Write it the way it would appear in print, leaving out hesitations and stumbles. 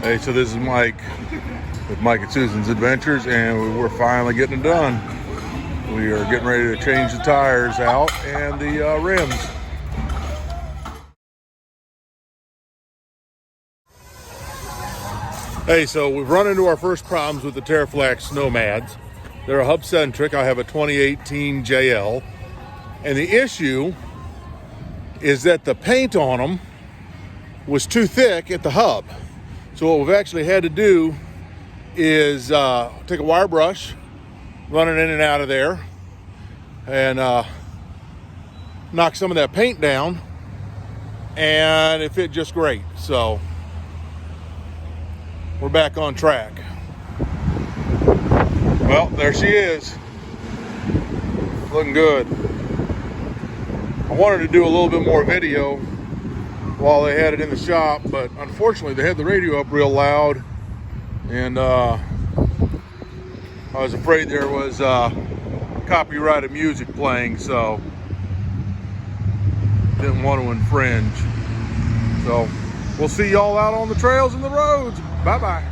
Hey, so this is Mike with Mike and Susan's Adventures, and we're finally getting it done. We are getting ready to change the tires out and the rims. Hey, so we've run into our first problems with the Teraflex Nomads. They're a hub-centric. I have a 2018 JL, and the issue is that the paint on them was too thick at the hub. So what we've actually had to do is take a wire brush, run it in and out of there, and knock some of that paint down, and it fit just great. So we're back on track. Well, there she is, looking good. I wanted to do a little bit more video while they had it in the shop, but unfortunately they had the radio up real loud, and I was afraid there was copyrighted music playing, so didn't want to infringe. So we'll see y'all out on the trails and the roads. Bye bye.